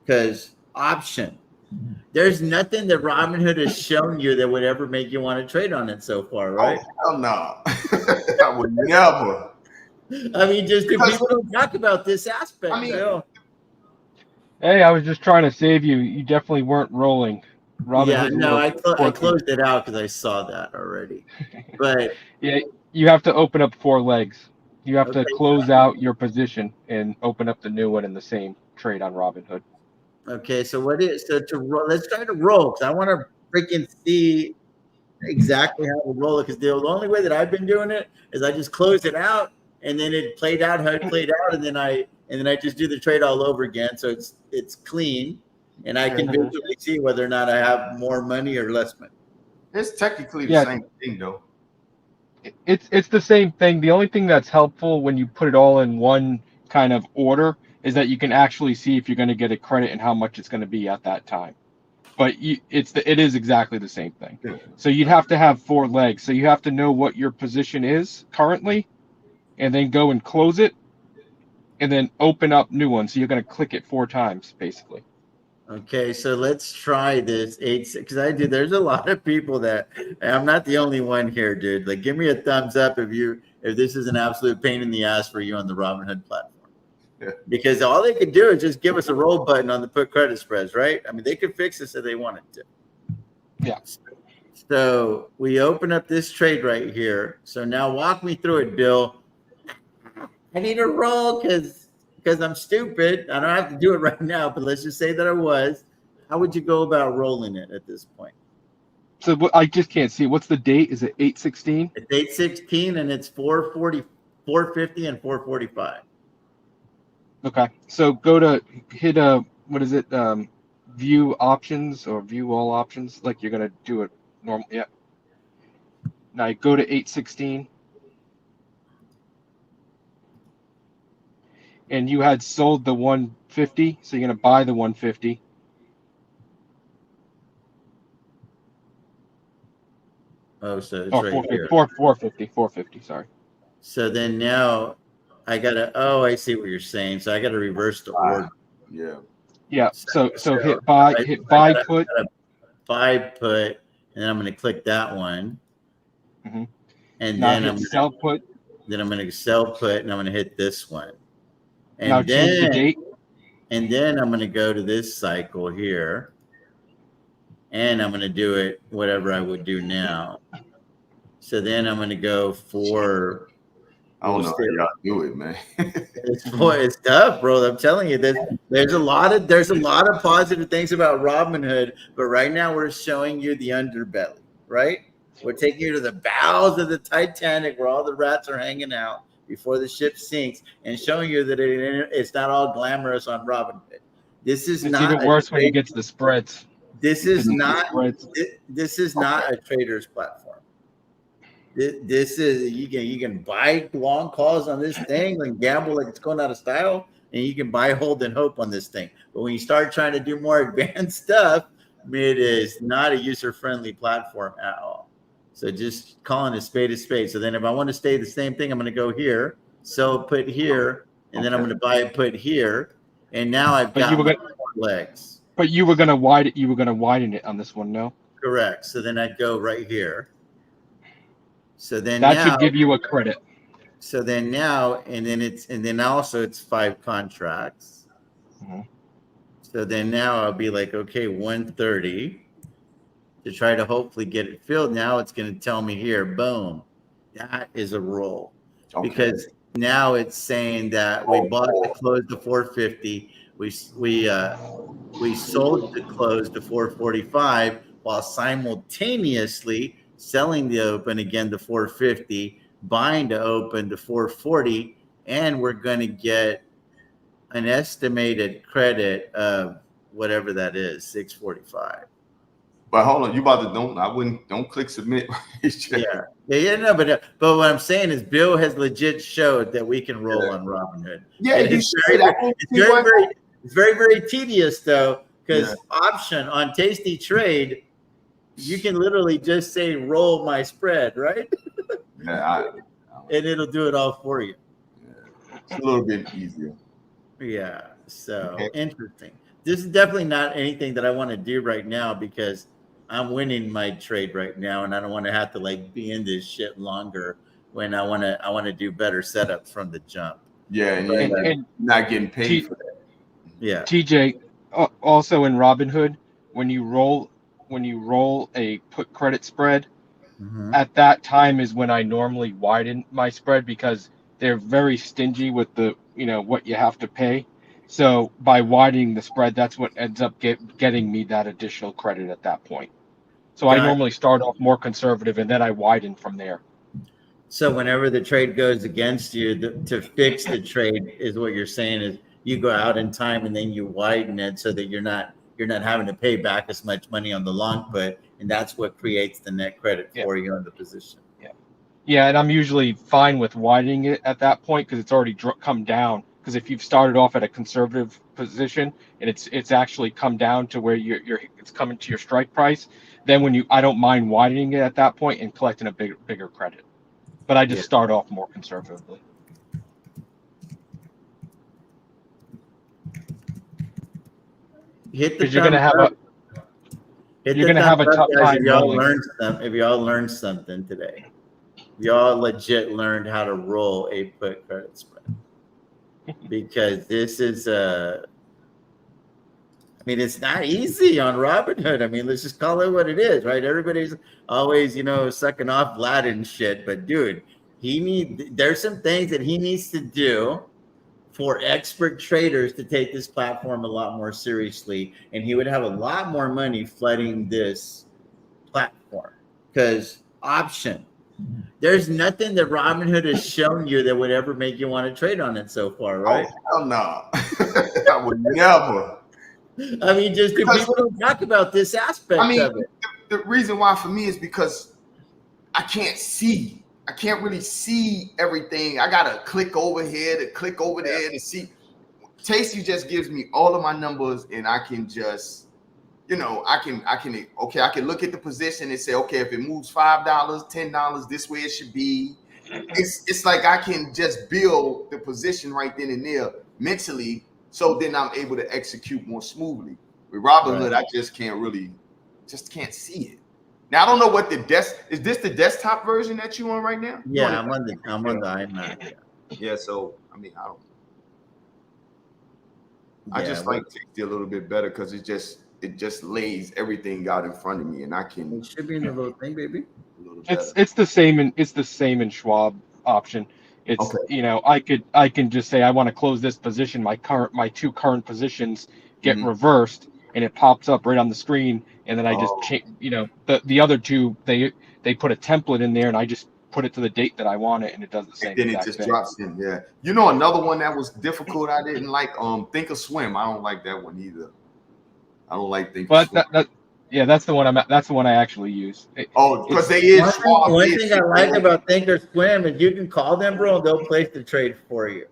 because option. There's nothing that Robinhood has shown you that would ever make you want to trade on it so far, right? Oh, hell no. I would never. I mean, just people don't talk about this aspect. Hey, I was just trying to save you. You definitely weren't rolling. Yeah, Robinhood's a no, little I quirky. closed it out because I saw that already. But Yeah, you have to open up 4 legs. You have to close out your position and open up the new one in the same trade on Robinhood. okay, so what is so to roll? Let's try to roll because I want to freaking see exactly how to roll it. Because the only way that I've been doing it is I just close it out and then it played out how it played out, and then I just do the trade all over again. So it's clean, and I can visually see whether or not I have more money or less money. It's technically the same thing, though. It's the same thing. The only thing that's helpful when you put it all in one kind of order is that you can actually see if you're going to get a credit and how much it's going to be at that time. But it is exactly the same thing. So you'd have to have 4 legs. So you have to know what your position is currently, and then go and close it, and then open up new ones. So you're going to click it 4 times, basically. Okay, so let's try this 8 because there's a lot of people that I'm not the only one here, dude. Like, give me a thumbs up if this is an absolute pain in the ass for you on the Robinhood platform. Because all they could do is just give us a roll button on the put credit spreads, right? I mean, they could fix this if they wanted to. Yeah. So we open up this trade right here. So now walk me through it, Bill. I need a roll because I'm stupid. I don't have to do it right now, but let's just say that I was. How would you go about rolling it at this point? So I just can't see. What's the date? Is it 8/16? It's 8/16 and it's 440, 450 and 445. Okay. So go to hit what is it? View options or view all options. Like you're gonna do it normal. Yeah. Now you go to 8/16. And you had sold the 150, so you're gonna buy the 150. Oh, so it's right here. 450, sorry. So then now I I see what you're saying. So I gotta reverse the order. Yeah. Yeah. So hit buy put. Buy put, and then I'm gonna click that one. Mm-hmm. And now then I'm gonna sell put. Then I'm gonna sell put, and I'm gonna hit this one. And now change the date. And then I'm gonna go to this cycle here, and I'm gonna do it whatever I would do now. So then I'm gonna go for. I don't know how y'all do it, man. It's tough, bro. I'm telling you, there's a lot of positive things about Robinhood, but right now we're showing you the underbelly, right? We're taking you to the bows of the Titanic where all the rats are hanging out before the ship sinks, and showing you that it's not all glamorous on Robinhood. It's even worse when you get to the spreads. This is not a trader's platform. This is you can buy long calls on this thing and gamble like it's going out of style, and you can buy, hold, and hope on this thing. But when you start trying to do more advanced stuff, it is not a user-friendly platform at all. So just calling a spade. So then if I want to stay the same thing, I'm going to go here, sell put here, and then I'm going to buy it put here, and now I've got my 4 legs. But you were going to widen it on this one, no? Correct. So then I'd go right here. So then that should give you a credit. So then now, and then also it's 5 contracts. Mm-hmm. So then now I'll be like, okay, 130 to try to hopefully get it filled. Now it's going to tell me here, boom, that is a roll. Okay. Because now it's saying that we bought the close to 450. We sold the close to 445 while simultaneously selling the open again to 450, buying to open to 440, and we're going to get an estimated credit of whatever that is, 645. But hold on, you about to don't click submit. No, but what I'm saying is Bill has legit showed that we can roll on Robinhood. Yeah, it's very, very tedious though, because option on Tasty Trade, you can literally just say roll my spread, right? And it'll do it all for you. Yeah. It's a little bit easier. Yeah. So interesting. this is definitely not anything that I want to do right now because I'm winning my trade right now, and I don't want to have to like be in this shit longer when I want to do better setups from the jump. Yeah, and you're not getting paid for that. Yeah. TJ, also in Robinhood, when you roll a put credit spread, at that time is when I normally widen my spread because they're very stingy with the what you have to pay. So by widening the spread, that's what ends up getting me that additional credit at that point. So I normally start off more conservative and then I widen from there. So whenever the trade goes against you, to fix the trade is what you're saying is you go out in time and then you widen it so that you're not having to pay back as much money on the long put, and that's what creates the net credit for you on the position. Yeah, and I'm usually fine with widening it at that point because it's already come down. Because if you've started off at a conservative position and it's actually come down to where it's coming to your strike price, then I don't mind widening it at that point and collecting a bigger credit. But I just start off more conservatively. Because you're gonna have a tough time. If y'all learned something today, y'all legit learned how to roll a put credit spread. Because this is it's not easy on Robinhood. I mean, let's just call it what it is, right? Everybody's always, sucking off Vlad and shit. But dude, there's some things that he needs to do for expert traders to take this platform a lot more seriously. And he would have a lot more money flooding this platform. Because option. There's nothing that Robinhood has shown you that would ever make you want to trade on it so far, right? Oh, hell no. I would never. I mean, just because people don't talk about this aspect of it. The reason why for me is because I can't see. I can't really see everything. I got to click over here to click over there to see. Tasty just gives me all of my numbers and I can just, I can look at the position and say, okay, if it moves $5, $10, this way it should be. It's like I can just build the position right then and there mentally, so then I'm able to execute more smoothly. With Robinhood, I just can't see it. Now I don't know what is this the desktop version that you on right now? Yeah, I'm on the iMac. Yeah, so I just like Tasty a little bit better because it just lays everything out in front of me, and I can. It should be in the little thing, baby. It's the same in Schwab option. It's I can just say I want to close this position. My two current positions get reversed, and it pops up right on the screen. And then I just change. The other two they put a template in there, and I just put it to the date that I want it, and it does the same. Then it just drops in. Yeah, another one that was difficult. I didn't like. ThinkSwim. I don't like that one either. I don't like ThinkSwim. But that's the one that's the one I actually use. Because they is one thing I like about ThinkSwim is you can call them, bro, and they'll place the trade for you.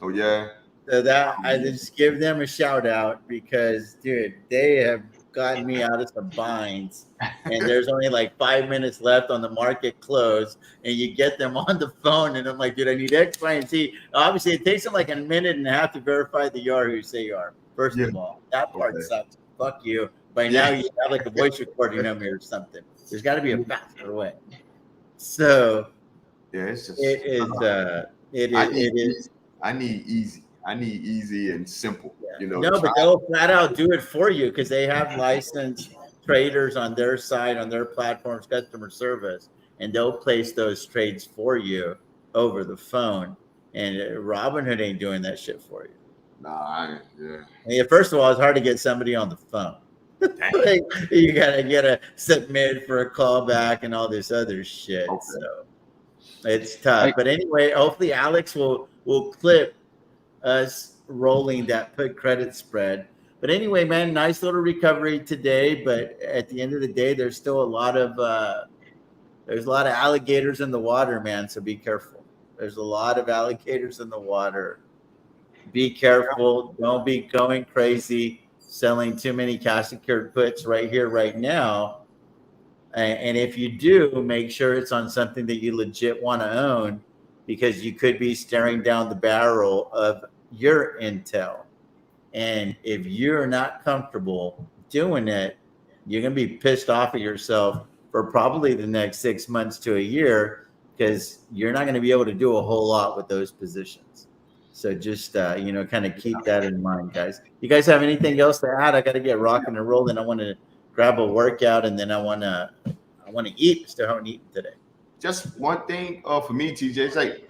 Oh yeah. So that I just give them a shout out because, dude, they have gotten me out of some binds, and there's only like 5 minutes left on the market close, and you get them on the phone, and I'm like, dude, I need X, Y, and Z. Obviously, it takes them like a minute and a half to verify that you are who you say you are. First of all, that part sucks. Fuck you. By now, you have like a voice recording of me or something. There's got to be a faster way. So, it's just it is. I need easy. I need easy and simple. No, but they'll flat out do it for you because they have licensed traders on their side, on their platforms, customer service, and they'll place those trades for you over the phone. And Robinhood ain't doing that shit for you. Nah, first of all, it's hard to get somebody on the phone. Like, you gotta submit for a callback and all this other shit. Okay. So it's tough. But anyway, hopefully Alex will clip us rolling that put credit spread. But anyway, man, nice little recovery today. But at the end of the day, there's still a lot of alligators in the water, man. So be careful. There's a lot of alligators in the water. Be careful. Don't be going crazy, selling too many cash secured puts right here, right now. And if you do, make sure it's on something that you legit want to own, because you could be staring down the barrel of your Intel. And if you're not comfortable doing it, you're going to be pissed off at yourself for probably the next 6 months to a year, because you're not going to be able to do a whole lot with those positions. So just, kind of keep that in mind, guys. You guys have anything else to add? I got to get rocking and rolling. I want to grab a workout, and then I want to eat. Still haven't eaten today. Just one thing for me, TJ, it's like,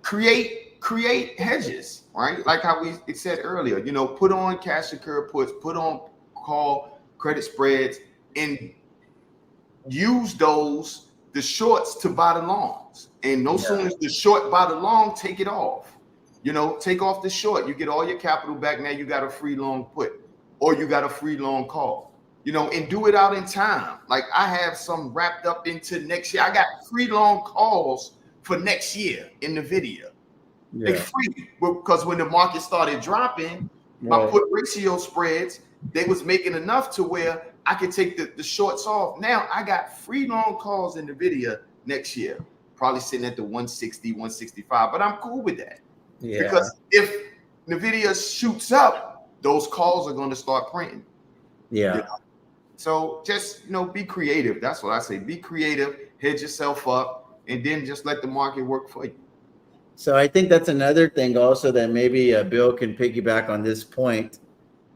create hedges, right? Like how we said earlier, put on cash secured puts, put on call credit spreads, and use the shorts to buy the longs. And no sooner as the short buy the long, take it off. Take off the short. You get all your capital back. Now you got a free long put, or you got a free long call. And do it out in time. Like I have some wrapped up into next year. I got free long calls for next year in the video. They free, because when the market started dropping, my put ratio spreads, they was making enough to where I could take the shorts off. Now I got free long calls in the video next year, probably sitting at the 160, 165, but I'm cool with that. Yeah. Because if Nvidia shoots up, those calls are going to start printing. Yeah. So just, be creative. That's what I say. Be creative, hedge yourself up, and then just let the market work for you. So I think that's another thing also that maybe Bill can piggyback on this point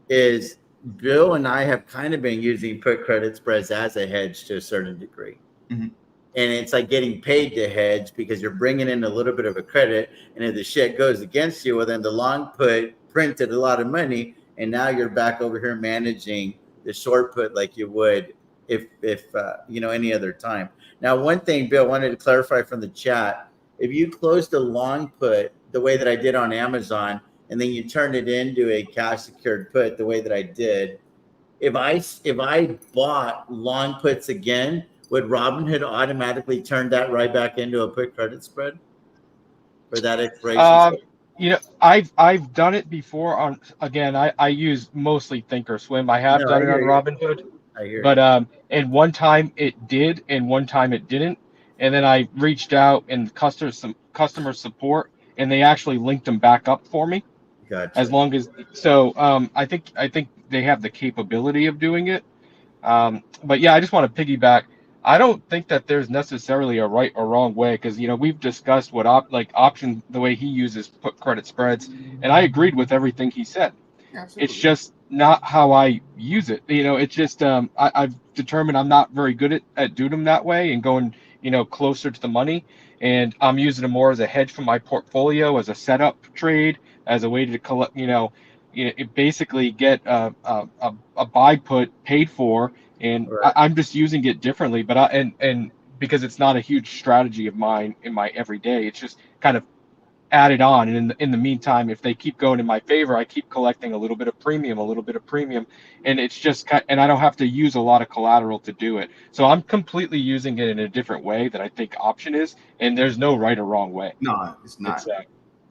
is Bill and I have kind of been using put credit spreads as a hedge to a certain degree. Mm-hmm. And it's like getting paid to hedge because you're bringing in a little bit of a credit. And if the shit goes against you, well, then the long put printed a lot of money. And now you're back over here managing the short put like you would if any other time. Now, one thing, Bill, wanted to clarify from the chat. If you closed a long put the way that I did on Amazon, and then you turn it into a cash secured put the way that I did, if I bought long puts again, would Robinhood automatically turn that right back into a put credit spread for that expiration? I've done it before on, again, I use mostly Thinkorswim. I have done it on Robinhood. But and one time it did and one time it didn't. And then I reached out and customer support, and they actually linked them back up for me. Gotcha. As long as I think they have the capability of doing it. But yeah, I just want to piggyback. I don't think that there's necessarily a right or wrong way, because we've discussed what option the way he uses put credit spreads, and I agreed with everything he said. Absolutely. It's just not how I use it. It's just I've determined I'm not very good at doing them that way and going closer to the money, and I'm using them more as a hedge for my portfolio, as a setup trade, as a way to collect basically get a buy put paid for, and right. I'm just using it differently. But and because it's not a huge strategy of mine in my everyday, it's just kind of added on. And in the meantime, if they keep going in my favor, I keep collecting a little bit of premium, and it's just and I don't have to use a lot of collateral to do it. So I'm completely using it in a different way that I think option is, and there's no right or wrong way. No, it's not.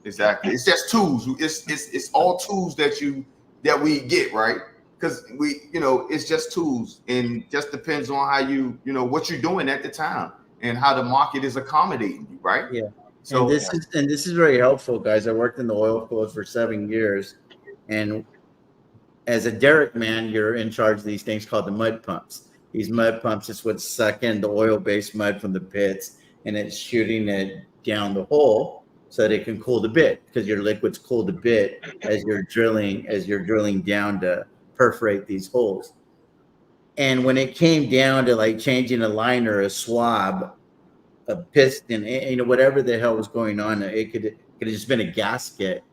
Exactly. It's just tools. It's all tools that we get, right? Because it's just tools, and just depends on how what you're doing at the time and how the market is accommodating you, right? Yeah. So this is very helpful, guys. I worked in the oil field for 7 years, and as a derrick man, you're in charge of these things called the mud pumps. These mud pumps is what's sucking the oil-based mud from the pits, and it's shooting it down the hole so that it can cool the bit, because your liquids cool the bit as you're drilling down to perforate these holes. And when it came down to like changing a liner, a swab, a piston, whatever the hell was going on, it could have just been a gasket.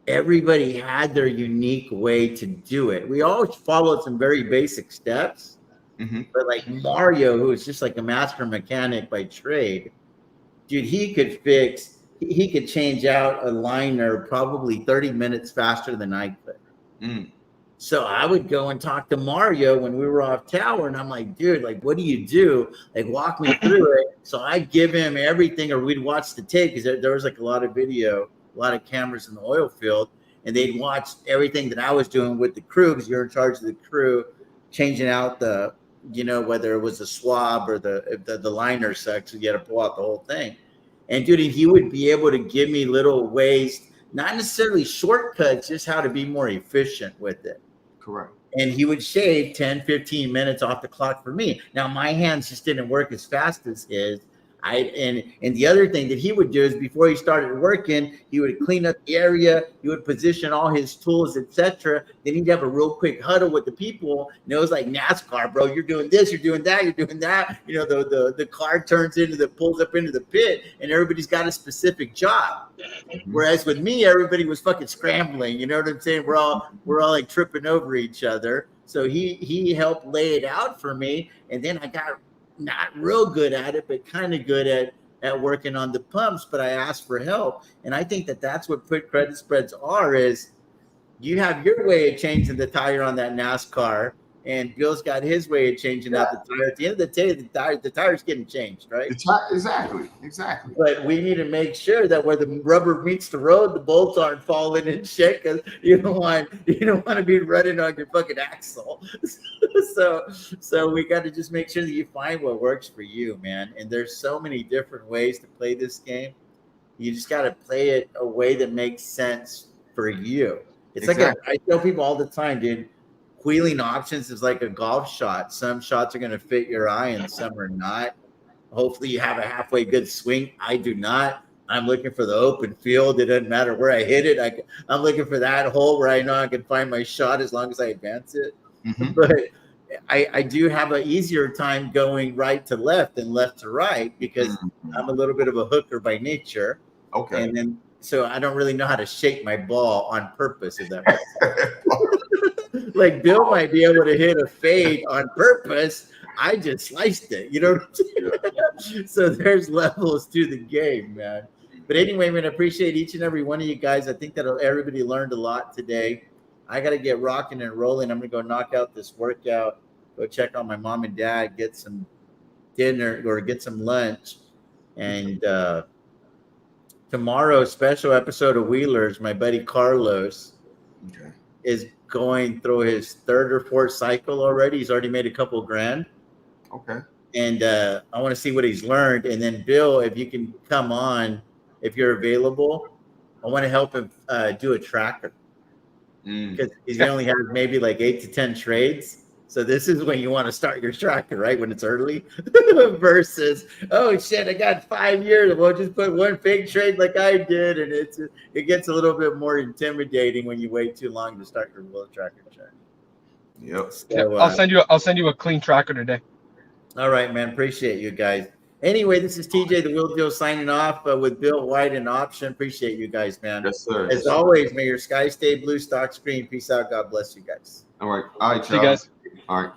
Everybody had their unique way to do it. We all followed some very basic steps, but like Mario, who is just like a master mechanic by trade, dude, he could change out a liner probably 30 minutes faster than I could. So I would go and talk to Mario when we were off tower, and I'm like, dude, like, what do you do? Like, walk me through it. So I'd give him everything, or we'd watch the tape, because there was like a lot of video, a lot of cameras in the oil field, and they'd watch everything that I was doing with the crew, because you're in charge of the crew, changing out the, whether it was a swab or the liner section, you had to pull out the whole thing. And dude, he would be able to give me little ways not necessarily shortcuts, just how to be more efficient with it. Correct. And he would shave 10, 15 minutes off the clock for me. Now, my hands just didn't work as fast as his. And the other thing that he would do is before he started working, he would clean up the area, he would position all his tools, etc. Then he'd have a real quick huddle with the people. And it was like NASCAR, bro. You're doing this, you're doing that, you're doing that. You know, the car pulls up into the pit, and everybody's got a specific job. Whereas with me, everybody was fucking scrambling. You know what I'm saying? We're all like tripping over each other. So he helped lay it out for me, and then I got not real good at it, but kind of good at working on the pumps. But I asked for help, and I think that's what put credit spreads are. Is you have your way of changing the tire on that NASCAR, and Bill's got his way of changing out the tire. At the end of the day, the tire's getting changed, right? Exactly. But we need to make sure that where the rubber meets the road, the bolts aren't falling and shit, because you don't want to be running on your fucking axle. So we got to just make sure that you find what works for you, man. And there's so many different ways to play this game. You just got to play it a way that makes sense for you. It's like I tell people all the time, dude. Wheeling options is like a golf shot. Some shots are going to fit your eye and some are not. Hopefully you have a halfway good swing. I do not. I'm looking for the open field. It doesn't matter where I hit it. I'm looking for that hole where I know I can find my shot as long as I advance it. Mm-hmm. But I do have an easier time going right to left than left to right because I'm a little bit of a hooker by nature. Okay. And then so I don't really know how to shake my ball on purpose, if that makes sense. Like Bill might be able to hit a fade on purpose. I just sliced it, you know what I'm saying? So there's levels to the game, man. But anyway, man, I appreciate each and every one of you guys. I think that everybody learned a lot today. I got to get rocking and rolling. I'm going to go knock out this workout, go check on my mom and dad, get some dinner or get some lunch. And tomorrow, special episode of Wheelers, my buddy Carlos is going through his third or fourth cycle already. He's already made a couple grand. Okay. And I want to see what he's learned. And then Bill, if you can come on, if you're available, I want to help him do a tracker. Because he's only has maybe like 8 to 10 trades. So this is when you want to start your tracker, right? When it's early versus, oh shit, I got 5 years. We'll just put one fake trade like I did. And it gets a little bit more intimidating when you wait too long to start your wheel tracker chart. Yep. So, I'll send you a clean tracker today. All right, man. Appreciate you guys. Anyway, this is TJ the Wheel Deal signing off with Bill White and Option. Appreciate you guys, man. Yes, sir. As always, may your sky stay blue, stocks green. Peace out. God bless you guys. All right. All right, See you guys. All right.